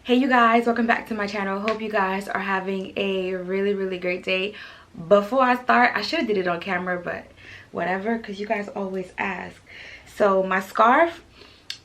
Hey you guys, welcome back to my channel. Hope you guys are having a really great day. Before I start, I should have did it on camera, but whatever, because you guys always ask. So my scarf,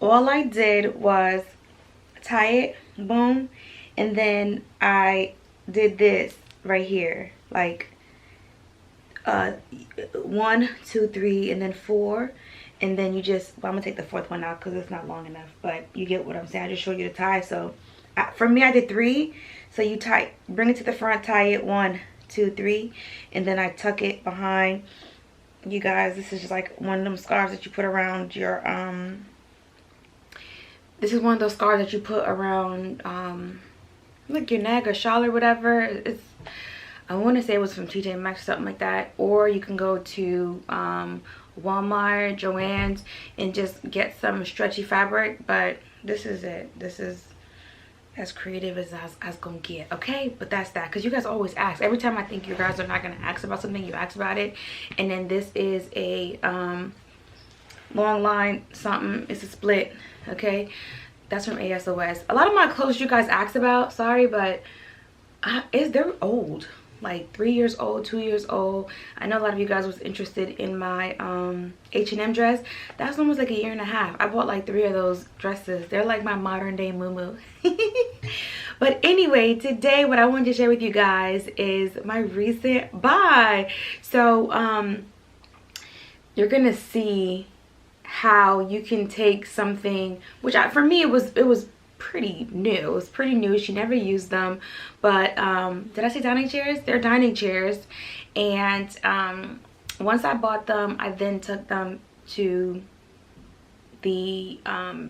all I did was tie it, boom, and then I did this right here, like 1, 2, 3, and then 4. And then you just, well, I'm gonna take the 4th one out because it's not long enough, but you get what I'm saying. I just showed you the tie. So for me, I did 3. So you tie, bring it to the front, tie it 1, 2, 3, and then I tuck it behind. You guys, this is just like one of them scarves that you put around your this is one of those scarves that you put around like your neck or shawl or whatever. It's, I want to say it was from TJ Maxx or something like that. Or you can go to Walmart, Joann's, and just get some stretchy fabric. But this is it. This is as creative as I was gonna get, okay? But that's that, because you guys always ask. Every time I think you guys are not gonna ask about something, you ask about it. And then this is a long line something. It's a split, okay? That's from ASOS. A lot of my clothes you guys asked about, sorry, but they're old, like 3 years old, 2 years old. I know a lot of you guys was interested in my H&M dress. That's almost like a year and a half. I bought like 3 of those dresses. They're like my modern day muumuu. But anyway, today what I wanted to share with you guys is my recent buy. So you're gonna see how you can take something, which for me it was pretty new. It was pretty new. She never used them, but did I say dining chairs? They're dining chairs. And once I bought them, I then took them to the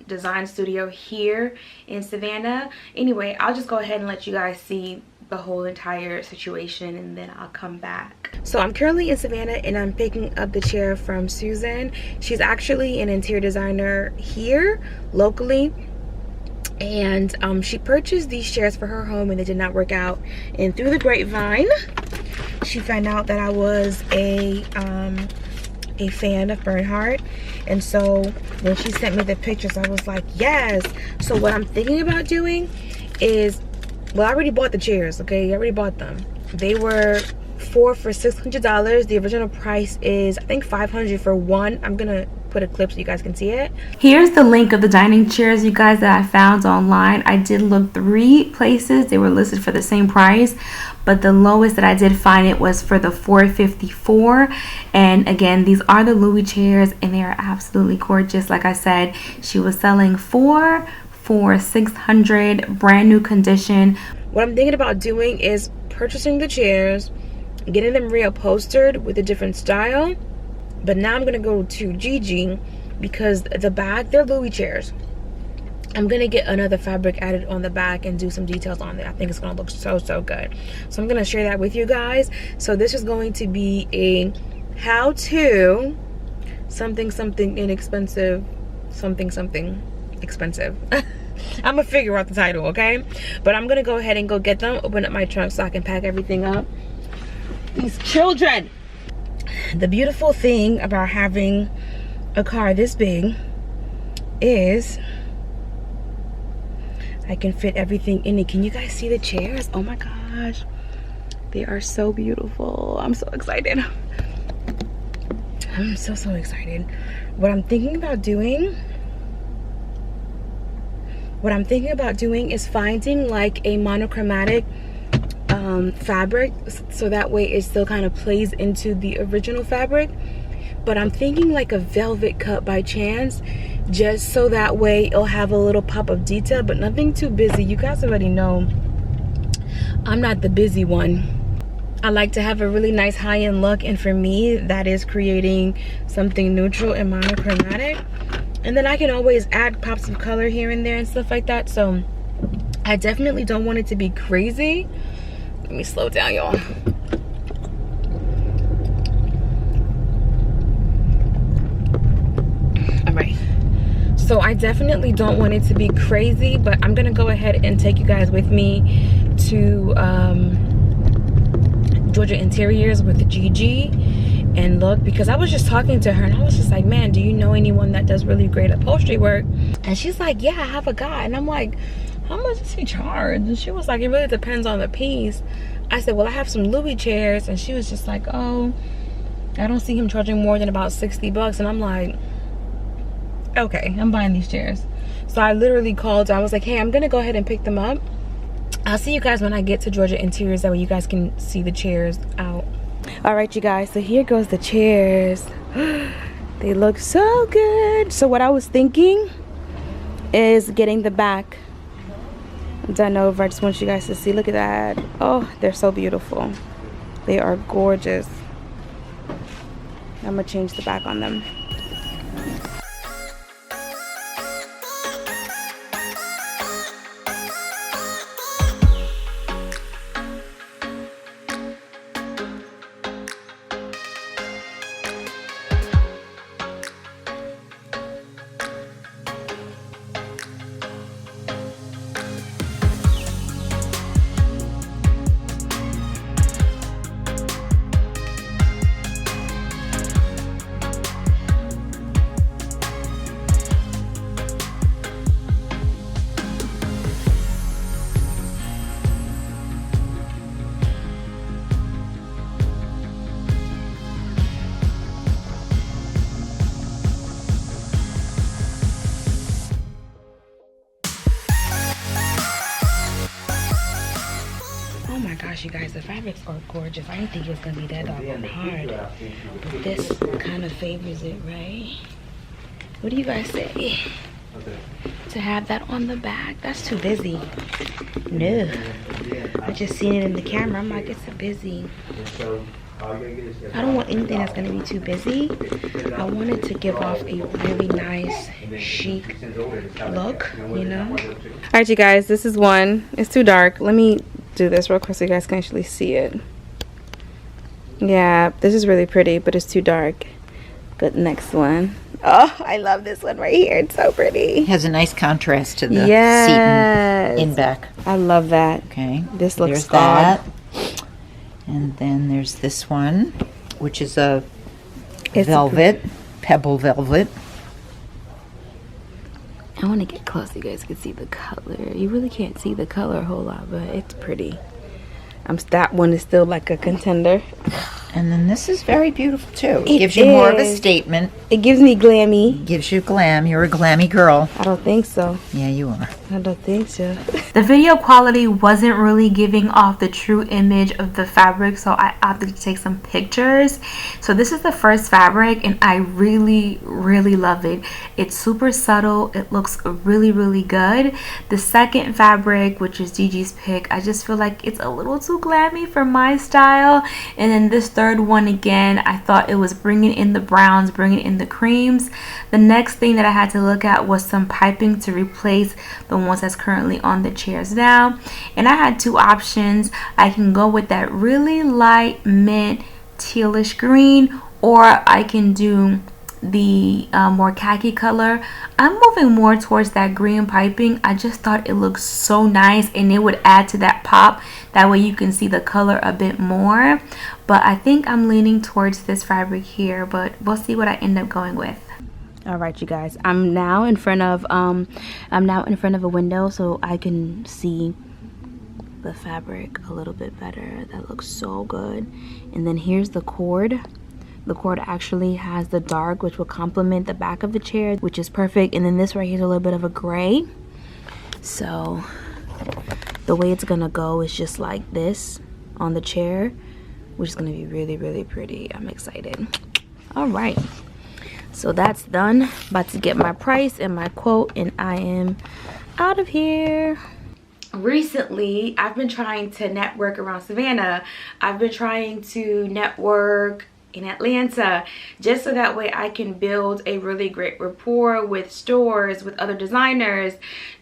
design studio here in Savannah. Anyway, I'll just go ahead and let you guys see the whole entire situation, and then I'll come back. So I'm currently in Savannah and I'm picking up the chair from Susan. She's actually an interior designer here locally, and she purchased these chairs for her home and they did not work out. And through the grapevine, she found out that I was a fan of Bernhardt, and so when she sent me the pictures, I was like, yes. So what I'm thinking about doing is, well, I already bought the chairs, okay? I already bought them. They were 4 for $600. The original price is, I think, $500 for one. I'm gonna put a clip so you guys can see it. Here's the link of the dining chairs, you guys, that I found online. I did look 3 places. They were listed for the same price, but the lowest that I did find it was for the $454. And again, these are the Louis chairs and they are absolutely gorgeous. Like I said, she was selling 4 for $600, brand new condition. What I'm thinking about doing is purchasing the chairs, getting them reupholstered with a different style. But now I'm gonna go to Gigi because the back, they're Louis chairs. I'm gonna get another fabric added on the back and do some details on it. I think it's gonna look so good. So I'm gonna share that with you guys. So this is going to be a how-to something inexpensive, something expensive. I'm gonna figure out the title, okay? But I'm gonna go ahead and go get them, open up my trunk so I can pack everything up. These children. The beautiful thing about having a car this big is I can fit everything in it. Can you guys see the chairs? Oh my gosh, they are so beautiful. I'm so excited. I'm so excited. What I'm thinking about doing is finding like a monochromatic fabric, so that way it still kind of plays into the original fabric. But I'm thinking like a velvet cut by chance, just so that way it'll have a little pop of detail, but nothing too busy. You guys already know I'm not the busy one. I like to have a really nice high-end look, and for me that is creating something neutral and monochromatic, and then I can always add pops of color here and there and stuff like that. So I definitely don't want it to be crazy. Let me slow down, y'all. All right. So I definitely don't want it to be crazy, but I'm gonna go ahead and take you guys with me to Georgia Interiors with Gigi and look, because I was just talking to her and I was just like, man, do you know anyone that does really great upholstery work? And she's like, yeah, I have a guy. And I'm like, how much does he charge? And she was like, it really depends on the piece. I said, well, I have some Louis chairs. And she was just like, oh, I don't see him charging more than about 60 bucks. And I'm like, okay, I'm buying these chairs. So I literally called. I was like, hey, I'm going to go ahead and pick them up. I'll see you guys when I get to Georgia Interiors. That way you guys can see the chairs out. All right, you guys. So here goes the chairs. They look so good. So what I was thinking is getting the back done over. I just want you guys to see. Look at that. Oh, they're so beautiful. They are gorgeous. I'm gonna change the back on them. Oh my gosh, you guys, the fabrics are gorgeous. I didn't think it was gonna be that doggone hard, but this kind of favors it, right? What do you guys say? To have that on the back, that's too busy. No, I just seen it in the camera. I'm like, it's too busy. I don't want anything that's gonna be too busy. I want it to give off a really nice, chic look, you know? All right, you guys, this is one. It's too dark. Let me do this real quick so you guys can actually see it. Yeah, this is really pretty, but it's too dark. Good, next one. Oh, I love this one right here. It's so pretty. It has a nice contrast to the yes. seat in back. I love that. Okay. This looks there's good. that. And then there's this one, which is a velvet, pebble velvet. I want to get close so you guys can see the color. You really can't see the color a whole lot, but it's pretty. That one is still like a contender. And then this is very beautiful too. It gives you more of a statement. It gives me glammy. Gives you glam. You're a glammy girl. I don't think so. Yeah, you are. I don't think so. The video quality wasn't really giving off the true image of the fabric, so I opted to take some pictures. So this is the first fabric, and I really, really love it. It's super subtle. It looks really, really good. The second fabric, which is Gigi's pick, I just feel like it's a little too glammy for my style. And then this third one, again, I thought it was bringing in the browns, bringing in the creams. The next thing that I had to look at was some piping to replace the ones that's currently on the chairs now. And I had two options. I can go with that really light mint tealish green, or I can do the more khaki color. I'm moving more towards that green piping. I just thought it looked so nice, and it would add to that pop. That way you can see the color a bit more. But I think I'm leaning towards this fabric here, but we'll see what I end up going with. All right, you guys, I'm now in front of a window so I can see the fabric a little bit better. That looks so good. And then here's the cord. The cord actually has the dark, which will complement the back of the chair, which is perfect. And then this right here is a little bit of a gray. So the way it's gonna go is just like this on the chair, which is gonna be really, really pretty. I'm excited. All right, so that's done. About to get my price and my quote, and I am out of here. Recently, I've been trying to network around Savannah. I've been trying to network in Atlanta, just so that way I can build a really great rapport with stores, with other designers,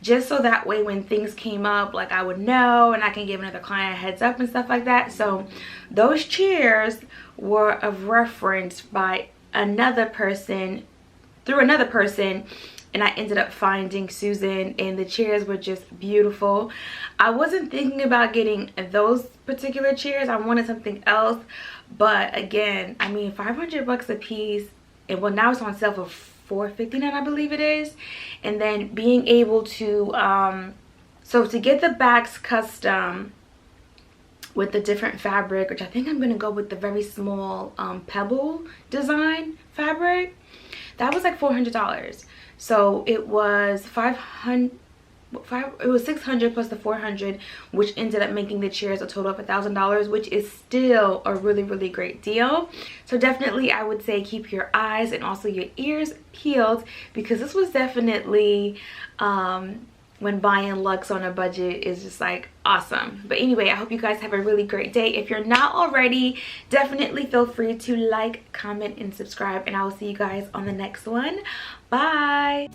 just so that way when things came up, like, I would know and I can give another client a heads up and stuff like that. So those chairs were of reference by another person, through another person, and I ended up finding Susan, and the chairs were just beautiful. I wasn't thinking about getting those particular chairs. I wanted something else, but again, I mean, 500 bucks a piece, and well, now it's on sale for $4.59, I believe it is. And then being able to So to get the backs custom with the different fabric, which I think I'm gonna go with the very small pebble design fabric, that was like $400. So it was it was 600 plus the 400, which ended up making the chairs a total of $1,000, which is still a really great deal. So definitely I would say keep your eyes and also your ears peeled, because this was definitely when buying luxe on a budget is just like awesome. But anyway, I hope you guys have a really great day. If you're not already, definitely feel free to like, comment, and subscribe, and I will see you guys on the next one. Bye.